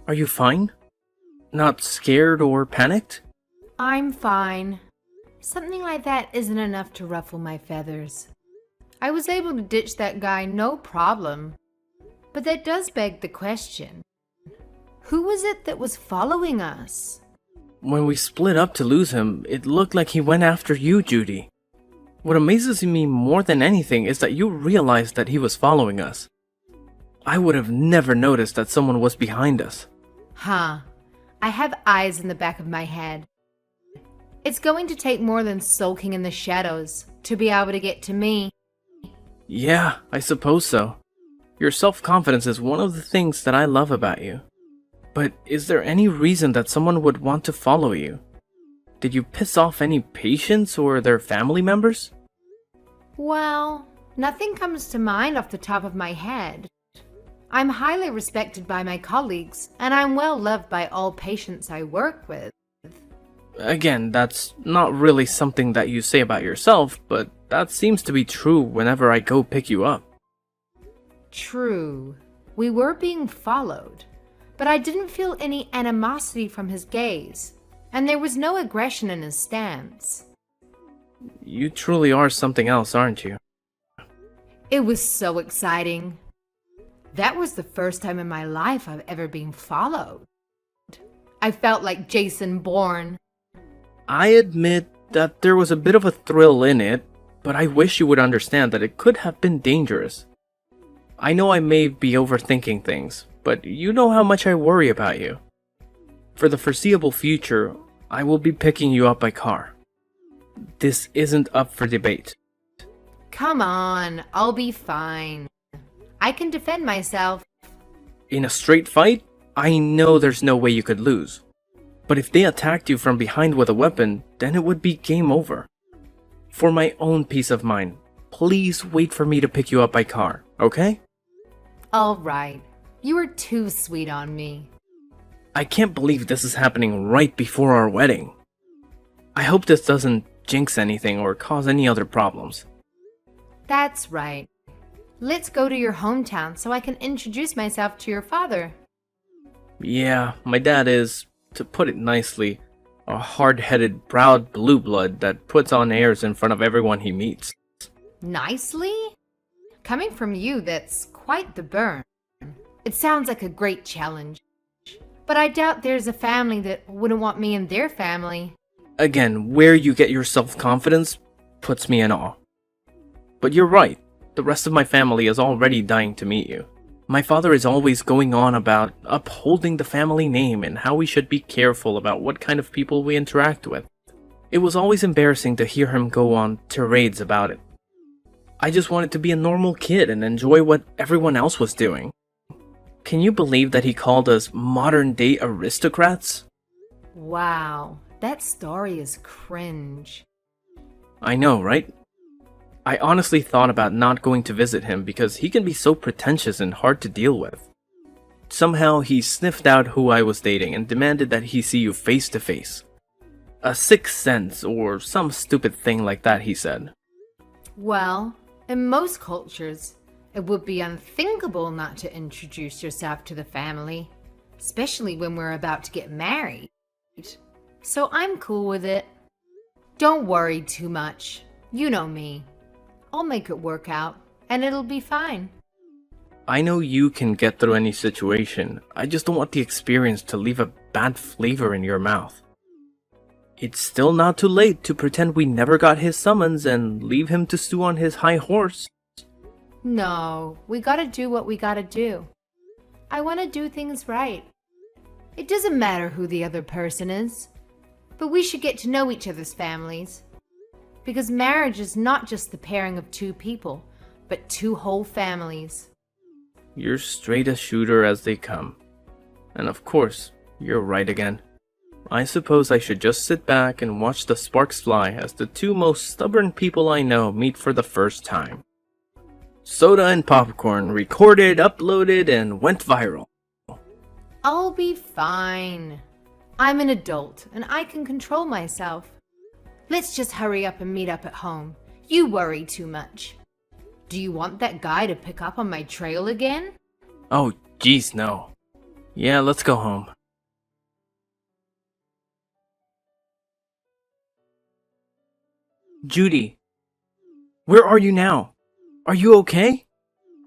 Are you fine? Not scared or panicked? I'm fine. Something like that isn't enough to ruffle my feathers. I was able to ditch that guy no problem. But that does beg the question. Who was it that was following us? When we split up to lose him, it looked like he went after you, Judy. What amazes me more than anything is that you realized that he was following us. I would have never noticed that someone was behind us. Huh. I have eyes in the back of my head. It's going to take more than sulking in the shadows to be able to get to me. Yeah, I suppose so. Your self-confidence is one of the things that I love about you. But is there any reason that someone would want to follow you? Did you piss off any patients or their family members? Well, nothing comes to mind off the top of my head. I'm highly respected by my colleagues, and I'm well loved by all patients I work with. Again, that's not really something that you say about yourself, but that seems to be true whenever I go pick you up. True. We were being followed, but I didn't feel any animosity from his gaze, and there was no aggression in his stance. You truly are something else, aren't you? It was so exciting. That was the first time in my life I've ever been followed. I felt like Jason Bourne. I admit that there was a bit of a thrill in it, but I wish you would understand that it could have been dangerous. I know I may be overthinking things, but you know how much I worry about you. For the foreseeable future, I will be picking you up by car. This isn't up for debate. Come on, I'll be fine. I can defend myself. In a straight fight, I know there's no way you could lose. But if they attacked you from behind with a weapon, then it would be game over. For my own peace of mind, please wait for me to pick you up by car, okay? All right. You are too sweet on me. I can't believe this is happening right before our wedding. I hope this doesn't jinx anything or cause any other problems. That's right. Let's go to your hometown so I can introduce myself to your father. Yeah, my dad is, to put it nicely, a hard-headed, proud blue blood that puts on airs in front of everyone he meets. Nicely? Coming from you, that's quite the burn. It sounds like a great challenge. But I doubt there's a family that wouldn't want me in their family. Again, where you get your self-confidence puts me in awe. But you're right, the rest of my family is already dying to meet you. My father is always going on about upholding the family name and how we should be careful about what kind of people we interact with. It was always embarrassing to hear him go on tirades about it. I just wanted to be a normal kid and enjoy what everyone else was doing. Can you believe that he called us modern-day aristocrats? Wow, that story is cringe. I know, right? I honestly thought about not going to visit him because he can be so pretentious and hard to deal with. Somehow he sniffed out who I was dating and demanded that he see you face to face. A sixth sense or some stupid thing like that, he said. Well, in most cultures, it would be unthinkable not to introduce yourself to the family, especially when we're about to get married. So I'm cool with it. Don't worry too much. You know me. I'll make it work out, and it'll be fine. I know you can get through any situation. I just don't want the experience to leave a bad flavor in your mouth. It's still not too late to pretend we never got his summons and leave him to stew on his high horse. No, we gotta do what we gotta do. I want to do things right. It doesn't matter who the other person is, but we should get to know each other's families. Because marriage is not just the pairing of two people, but two whole families. You're straight a shooter as they come. And of course, you're right again. I suppose I should just sit back and watch the sparks fly as the two most stubborn people I know meet for the first time. Soda and popcorn, recorded, uploaded, and went viral. I'll be fine. I'm an adult, and I can control myself. Let's just hurry up and meet up at home. You worry too much. Do you want that guy to pick up on my trail again? Oh, geez, no. Yeah, let's go home. Judy, where are you now? Are you okay?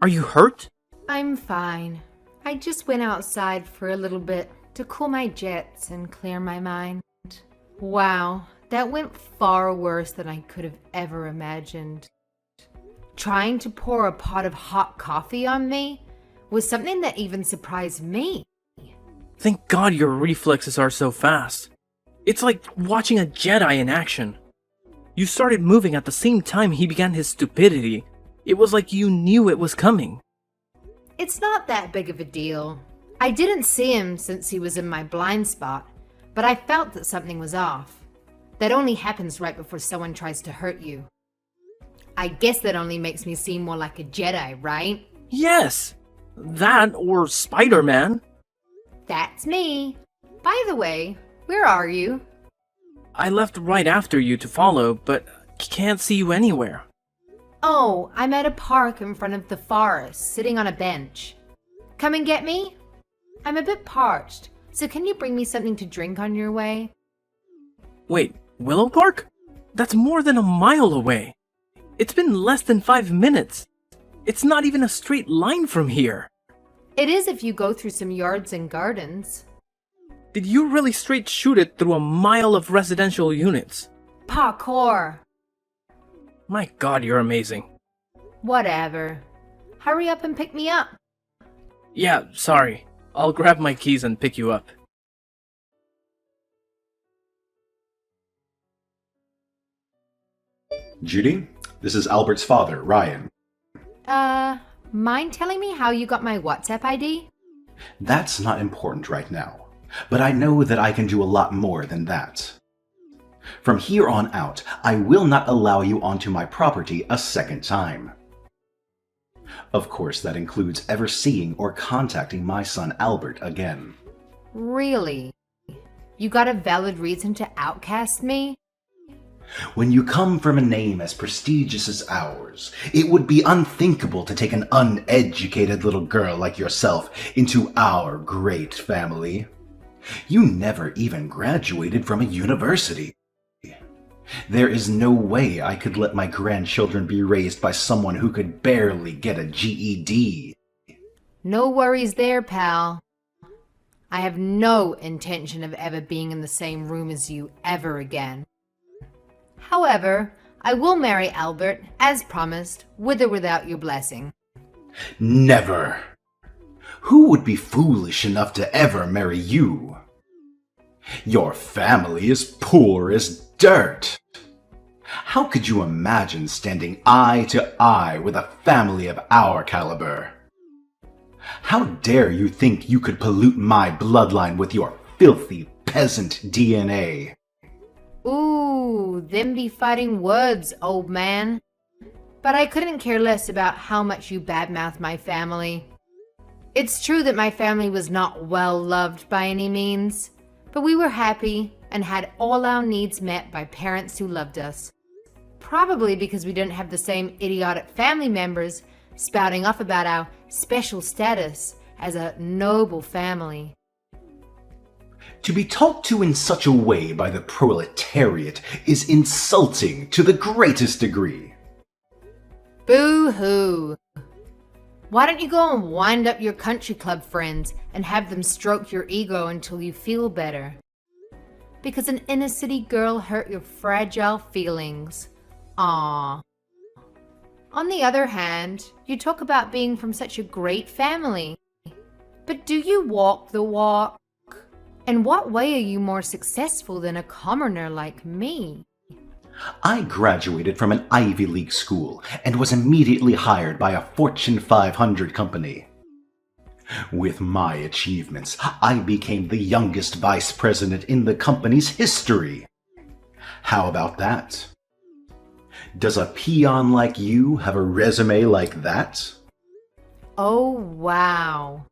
Are you hurt? I'm fine. I just went outside for a little bit to cool my jets and clear my mind. Wow, that went far worse than I could have ever imagined. Trying to pour a pot of hot coffee on me was something that even surprised me. Thank God your reflexes are so fast. It's like watching a Jedi in action. You started moving at the same time he began his stupidity. It was like you knew it was coming. It's not that big of a deal. I didn't see him since he was in my blind spot, but I felt that something was off. That only happens right before someone tries to hurt you. I guess that only makes me seem more like a Jedi, right? Yes! That or Spider-Man. That's me. By the way, where are you? I left right after you to follow, but can't see you anywhere. Oh, I'm at a park in front of the forest, sitting on a bench. Come and get me? I'm a bit parched, so can you bring me something to drink on your way? Wait, Willow Park? That's more than a mile away. It's been less than 5 minutes. It's not even a straight line from here. It is if you go through some yards and gardens. Did you really straight shoot it through a mile of residential units? Parkour. My God, you're amazing. Whatever. Hurry up and pick me up. Yeah, sorry. I'll grab my keys and pick you up. Judy, this is Albert's father, Ryan. Mind telling me how you got my WhatsApp ID? That's not important right now, but I know that I can do a lot more than that. From here on out, I will not allow you onto my property a second time. Of course, that includes ever seeing or contacting my son Albert again. Really? You got a valid reason to outcast me? When you come from a name as prestigious as ours, it would be unthinkable to take an uneducated little girl like yourself into our great family. You never even graduated from a university. There is no way I could let my grandchildren be raised by someone who could barely get a GED. No worries there, pal. I have no intention of ever being in the same room as you ever again. However, I will marry Albert, as promised, with or without your blessing. Never. Who would be foolish enough to ever marry you? Your family is poor as dirt. How could you imagine standing eye to eye with a family of our caliber? How dare you think you could pollute my bloodline with your filthy peasant DNA? Ooh, them be fighting words, old man. But I couldn't care less about how much you badmouth my family. It's true that my family was not well loved by any means, but we were happy and had all our needs met by parents who loved us. Probably because we didn't have the same idiotic family members spouting off about our special status as a noble family. To be talked to in such a way by the proletariat is insulting to the greatest degree. Boo-hoo. Why don't you go and wind up your country club friends and have them stroke your ego until you feel better? Because an inner city girl hurt your fragile feelings. Aww. On the other hand, you talk about being from such a great family. But do you walk the walk? In what way are you more successful than a commoner like me? I graduated from an Ivy League school and was immediately hired by a Fortune 500 company. With my achievements, I became the youngest vice president in the company's history. How about that? Does a peon like you have a resume like that? Oh, wow.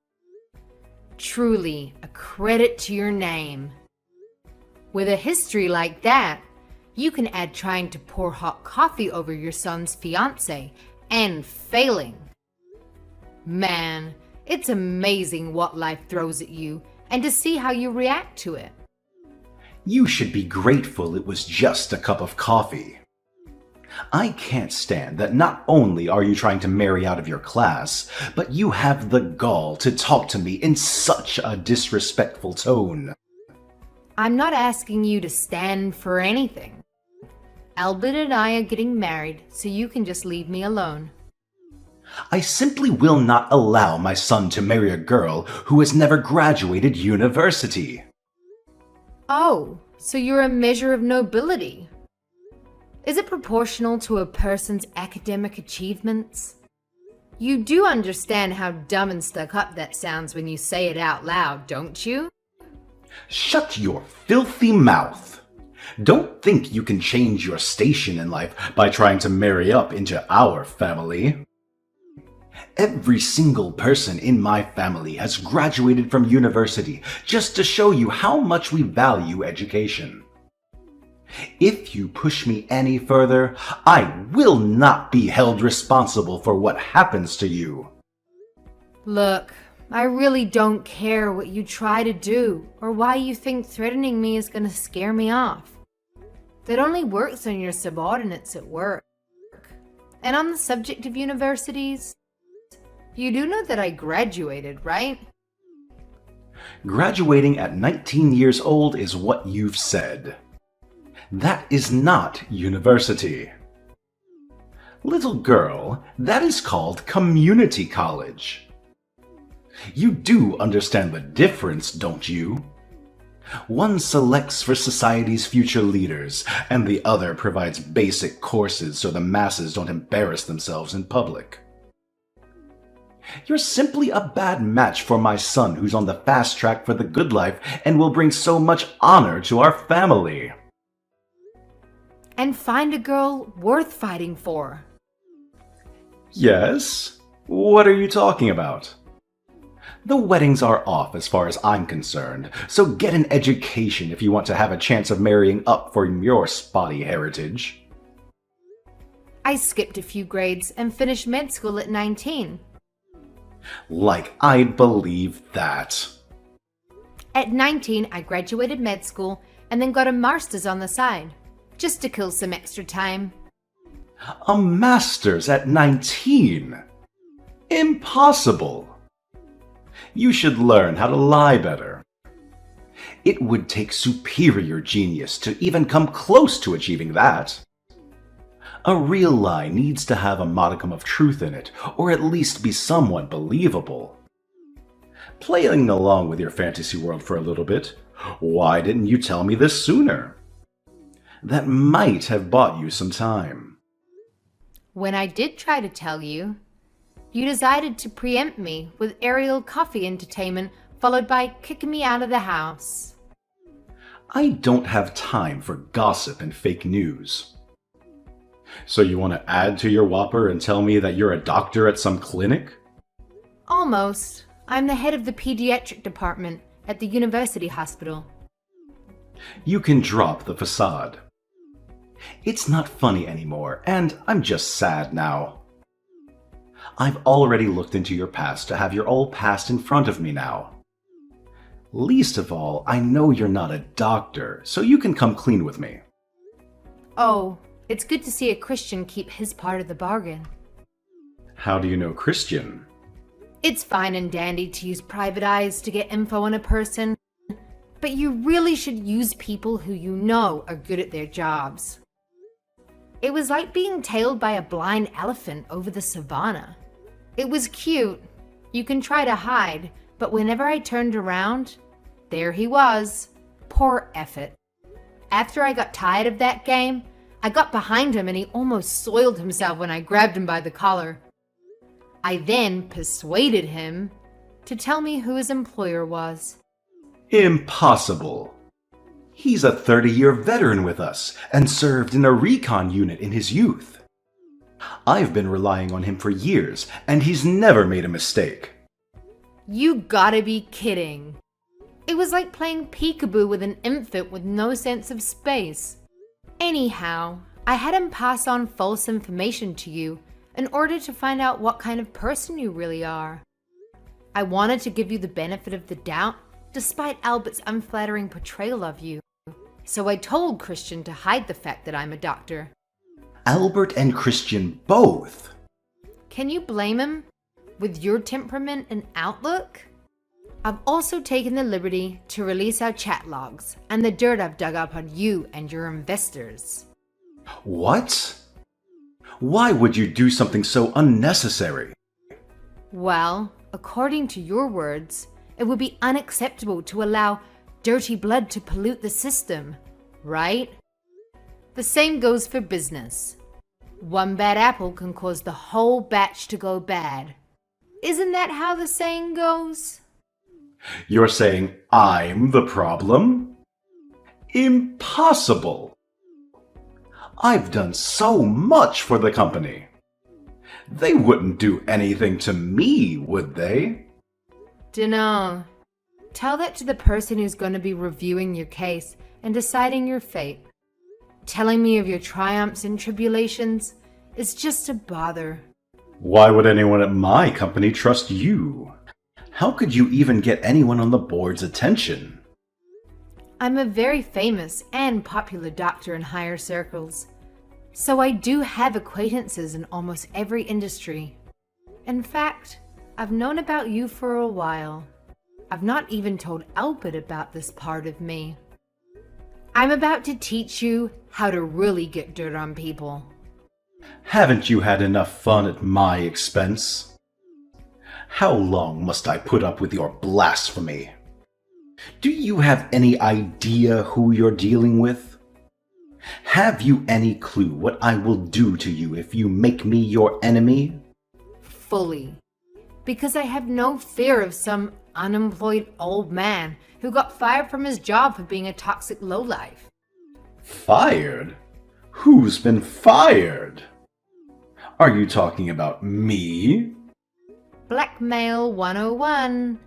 Truly a credit to your name. With a history like that, you can add trying to pour hot coffee over your son's fiancé and failing. Man, It's amazing what life throws at you and to see how you react to it. You should be grateful it was just a cup of coffee. I can't stand that not only are you trying to marry out of your class, but you have the gall to talk to me in such a disrespectful tone. I'm not asking you to stand for anything. Albert and I are getting married, so you can just leave me alone. I simply will not allow my son to marry a girl who has never graduated university. Oh, so you're a measure of nobility. Is it proportional to a person's academic achievements? You do understand how dumb and stuck up that sounds when you say it out loud, don't you? Shut your filthy mouth. Don't think you can change your station in life by trying to marry up into our family. Every single person in my family has graduated from university just to show you how much we value education. If you push me any further, I will not be held responsible for what happens to you. Look, I really don't care what you try to do or why you think threatening me is going to scare me off. That only works on your subordinates at work. And on the subject of universities, you do know that I graduated, right? Graduating at 19 years old is what you've said. That is not university. Little girl, that is called community college. You do understand the difference, don't you? One selects for society's future leaders, and the other provides basic courses so the masses don't embarrass themselves in public. You're simply a bad match for my son who's on the fast track for the good life and will bring so much honor to our family. And find a girl worth fighting for. Yes? What are you talking about? The weddings are off as far as I'm concerned, so get an education if you want to have a chance of marrying up for your spotty heritage. I skipped a few grades and finished med school at 19. Like I'd believe that. At 19, I graduated med school and then got a master's on the side, just to kill some extra time. A master's at 19? Impossible! You should learn how to lie better. It would take superior genius to even come close to achieving that. A real lie needs to have a modicum of truth in it, or at least be somewhat believable. Playing along with your fantasy world for a little bit, why didn't you tell me this sooner? That might have bought you some time. When I did try to tell you, you decided to preempt me with aerial coffee entertainment followed by kicking me out of the house. I don't have time for gossip and fake news. So you want to add to your whopper and tell me that you're a doctor at some clinic? Almost. I'm the head of the pediatric department at the university hospital. You can drop the facade. It's not funny anymore, and I'm just sad now. I've already looked into your past to have your old past in front of me now. Least of all, I know you're not a doctor, so you can come clean with me. Oh, it's good to see a Christian keep his part of the bargain. How do you know Christian? It's fine and dandy to use private eyes to get info on a person, but you really should use people who you know are good at their jobs. It was like being tailed by a blind elephant over the savannah. It was cute. You can try to hide, but whenever I turned around, there he was. Poor effort. After I got tired of that game, I got behind him and he almost soiled himself when I grabbed him by the collar. I then persuaded him to tell me who his employer was. Impossible. He's a 30-year veteran with us and served in a recon unit in his youth. I've been relying on him for years, and he's never made a mistake. You gotta be kidding. It was like playing peekaboo with an infant with no sense of space. Anyhow, I had him pass on false information to you in order to find out what kind of person you really are. I wanted to give you the benefit of the doubt, despite Albert's unflattering portrayal of you. So I told Christian to hide the fact that I'm a doctor. Albert and Christian both. Can you blame him? With your temperament and outlook? I've also taken the liberty to release our chat logs and the dirt I've dug up on you and your investors. What? Why would you do something so unnecessary? Well, according to your words, it would be unacceptable to allow dirty blood to pollute the system, right? The same goes for business. One bad apple can cause the whole batch to go bad. Isn't that how the saying goes? You're saying I'm the problem? Impossible! I've done so much for the company. They wouldn't do anything to me, would they? Dunno. Tell that to the person who's going to be reviewing your case and deciding your fate. Telling me of your triumphs and tribulations is just a bother. Why would anyone at my company trust you? How could you even get anyone on the board's attention? I'm a very famous and popular doctor in higher circles, so I do have acquaintances in almost every industry. In fact, I've known about you for a while. I've not even told Albert about this part of me. I'm about to teach you how to really get dirt on people. Haven't you had enough fun at my expense? How long must I put up with your blasphemy? Do you have any idea who you're dealing with? Have you any clue what I will do to you if you make me your enemy? Fully. Because I have no fear of some unemployed old man who got fired from his job for being a toxic lowlife. Fired? Who's been fired? Are you talking about me? Blackmail 101.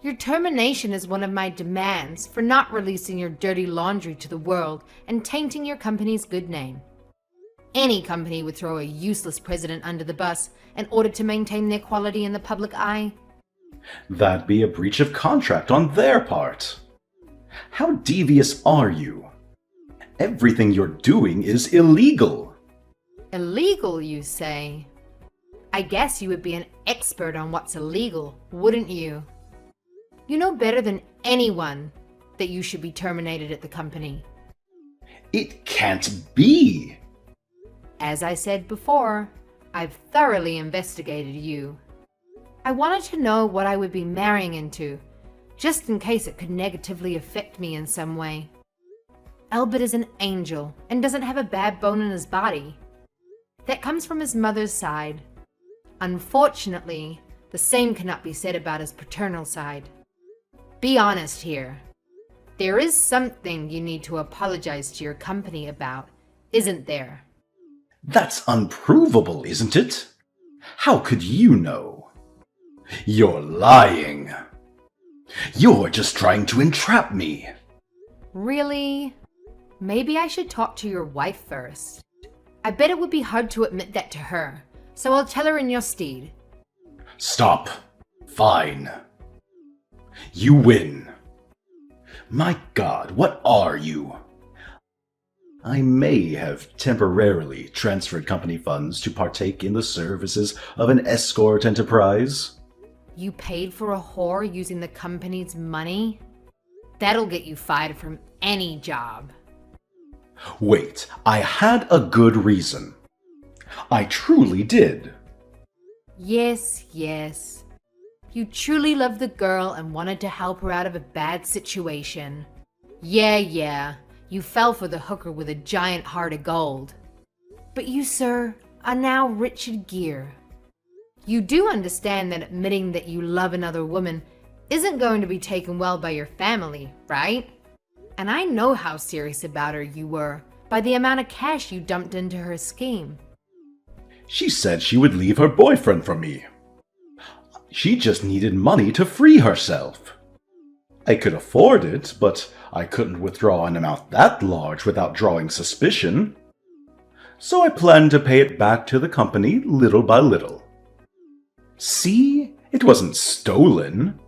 Your termination is one of my demands for not releasing your dirty laundry to the world and tainting your company's good name. Any company would throw a useless president under the bus in order to maintain their quality in the public eye. That'd be a breach of contract on their part. How devious are you? Everything you're doing is illegal. Illegal, you say? I guess you would be an expert on what's illegal, wouldn't you? You know better than anyone that you should be terminated at the company. It can't be. As I said before, I've thoroughly investigated you. I wanted to know what I would be marrying into, just in case it could negatively affect me in some way. Albert is an angel and doesn't have a bad bone in his body. That comes from his mother's side. Unfortunately, the same cannot be said about his paternal side. Be honest here. There is something you need to apologize to your company about, isn't there? That's unprovable, isn't it? How could you know? You're lying. You're just trying to entrap me. Really? Maybe I should talk to your wife first. I bet it would be hard to admit that to her, so I'll tell her in your stead. Stop. Fine. You win. My God, what are you? I may have temporarily transferred company funds to partake in the services of an escort enterprise. You paid for a whore using the company's money? That'll get you fired from any job. Wait, I had a good reason. I truly did. Yes, yes. You truly loved the girl and wanted to help her out of a bad situation. Yeah. You fell for the hooker with a giant heart of gold. But you, sir, are now Richard Gere. You do understand that admitting that you love another woman isn't going to be taken well by your family, right? And I know how serious about her you were by the amount of cash you dumped into her scheme. She said she would leave her boyfriend for me. She just needed money to free herself. I could afford it, but I couldn't withdraw an amount that large without drawing suspicion. So I planned to pay it back to the company little by little. See? It wasn't stolen.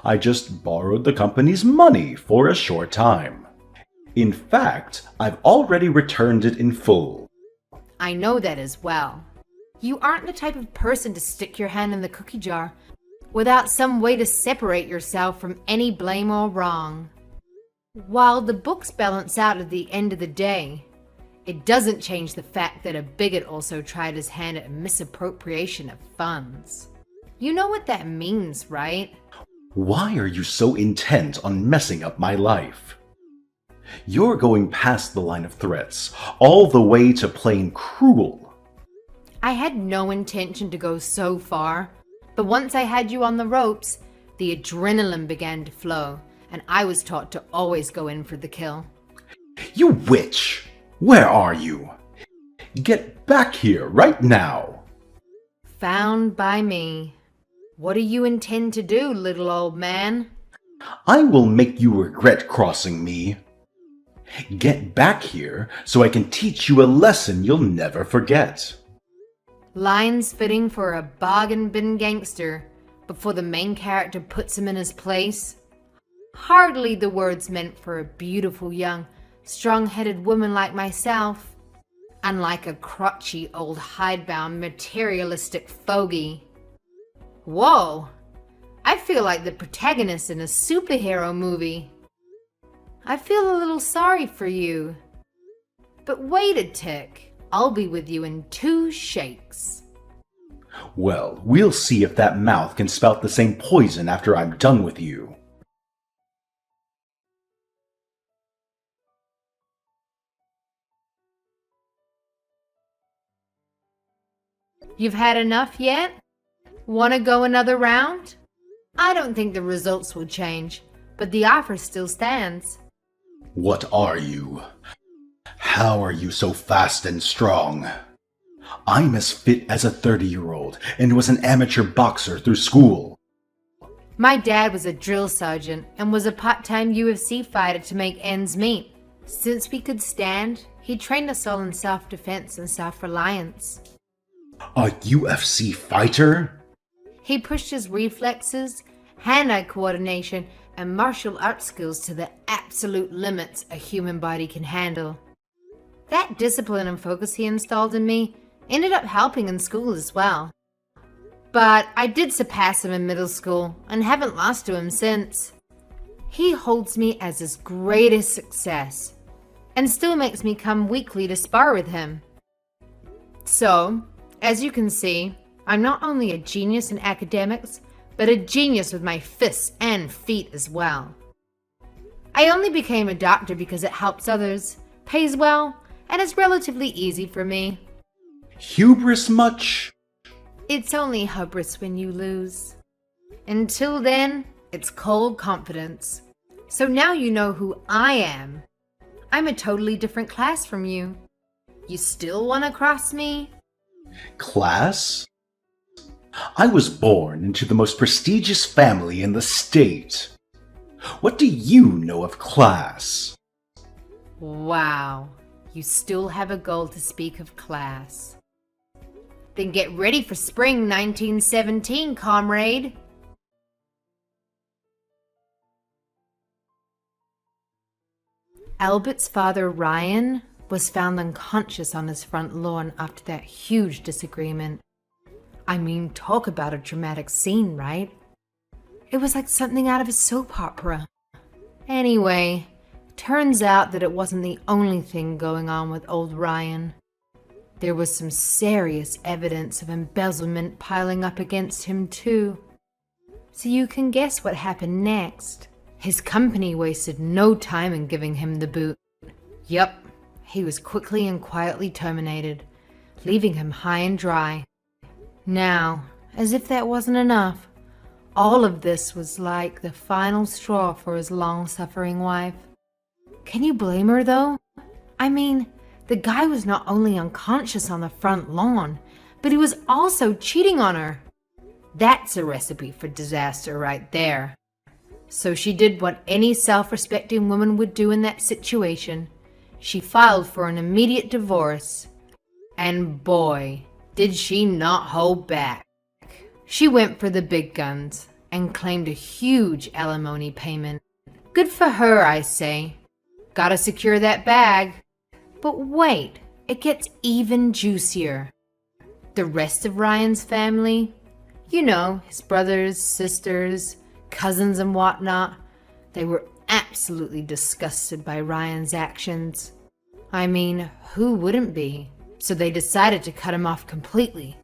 I just borrowed the company's money for a short time. In fact, I've already returned it in full. I know that as well. You aren't the type of person to stick your hand in the cookie jar without some way to separate yourself from any blame or wrong. While the books balance out at the end of the day, it doesn't change the fact that a bigot also tried his hand at misappropriation of funds. You know what that means, right? Why are you so intent on messing up my life? You're going past the line of threats, all the way to plain cruel. I had no intention to go so far, but once I had you on the ropes, the adrenaline began to flow, and I was taught to always go in for the kill. You witch! Where are you? Get back here right now! Found by me. What do you intend to do, little old man? I will make you regret crossing me. Get back here so I can teach you a lesson you'll never forget. Lines fitting for a bargain bin gangster before the main character puts him in his place. Hardly the words meant for a beautiful young, strong-headed woman like myself, unlike a crotchy old hidebound materialistic fogey. Whoa! I feel like the protagonist in a superhero movie. I feel a little sorry for you. But wait a tick. I'll be with you in 2 shakes. Well, we'll see if that mouth can spout the same poison after I'm done with you. You've had enough yet? Want to go another round? I don't think the results will change, but the offer still stands. What are you? How are you so fast and strong? I'm as fit as a 30-year-old and was an amateur boxer through school. My dad was a drill sergeant and was a part-time UFC fighter to make ends meet. Since we could stand, he trained us all in self-defense and self-reliance. A UFC fighter? He pushed his reflexes, hand-eye coordination, and martial arts skills to the absolute limits a human body can handle. That discipline and focus he installed in me ended up helping in school as well. But I did surpass him in middle school and haven't lost to him since. He holds me as his greatest success and still makes me come weekly to spar with him. So, as you can see, I'm not only a genius in academics, but a genius with my fists and feet as well. I only became a doctor because it helps others, pays well, and is relatively easy for me. Hubris much? It's only hubris when you lose. Until then, it's cold confidence. So now you know who I am. I'm a totally different class from you. You still want to cross me? Class? I was born into the most prestigious family in the state. What do you know of class? Wow, you still have a goal to speak of class. Then get ready for spring 1917, comrade. Albert's father, Ryan, was found unconscious on his front lawn after that huge disagreement. I mean, talk about a dramatic scene, right? It was like something out of a soap opera. Anyway, turns out that it wasn't the only thing going on with old Ryan. There was some serious evidence of embezzlement piling up against him too. So you can guess what happened next. His company wasted no time in giving him the boot. Yup, he was quickly and quietly terminated, leaving him high and dry. Now, as if that wasn't enough, all of this was like the final straw for his long-suffering wife. Can you blame her, though? I mean, the guy was not only unconscious on the front lawn, but he was also cheating on her. That's a recipe for disaster right there. So she did what any self-respecting woman would do in that situation. She filed for an immediate divorce. And boy, did she not hold back. She went for the big guns and claimed a huge alimony payment. Good for her, I say. Gotta secure that bag. But wait, it gets even juicier. The rest of Ryan's family, you know, his brothers, sisters, cousins and whatnot, they were absolutely disgusted by Ryan's actions. I mean, who wouldn't be? So they decided to cut him off completely.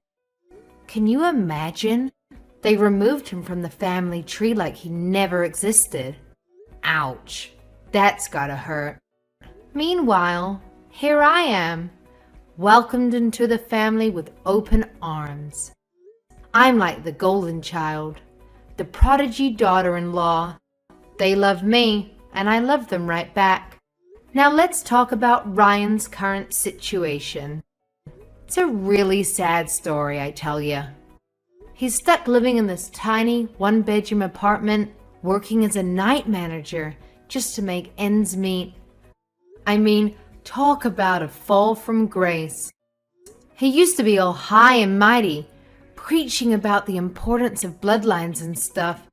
Can you imagine? They removed him from the family tree like he never existed. Ouch. That's gotta hurt. Meanwhile, here I am, welcomed into the family with open arms. I'm like the golden child, the prodigy daughter-in-law. They love me, and I love them right back. Now let's talk about Ryan's current situation. It's a really sad story, I tell you. He's stuck living in this tiny one-bedroom apartment, working as a night manager just to make ends meet. I mean, talk about a fall from grace. He used to be all high and mighty, preaching about the importance of bloodlines and stuff.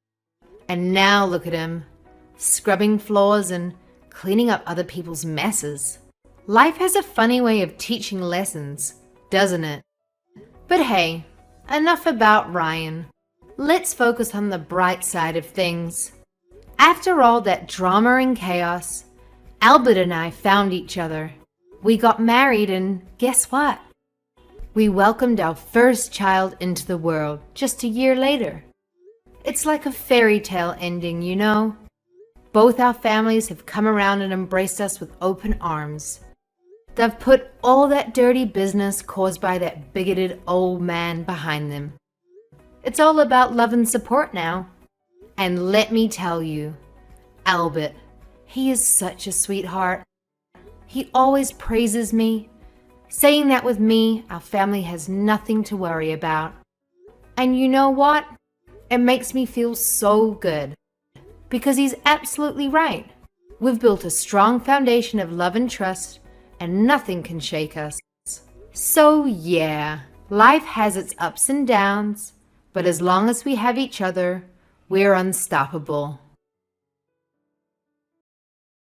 And now look at him, scrubbing floors and cleaning up other people's messes. Life has a funny way of teaching lessons, doesn't it? But hey, enough about Ryan. Let's focus on the bright side of things. After all that drama and chaos, Albert and I found each other. We got married and guess what? We welcomed our first child into the world just a year later. It's like a fairy tale ending, you know? Both our families have come around and embraced us with open arms. They've put all that dirty business caused by that bigoted old man behind them. It's all about love and support now. And let me tell you, Albert, he is such a sweetheart. He always praises me, saying that with me, our family has nothing to worry about. And you know what? It makes me feel so good. Because he's absolutely right. We've built a strong foundation of love and trust, and nothing can shake us. So yeah, life has its ups and downs, but as long as we have each other, we're unstoppable.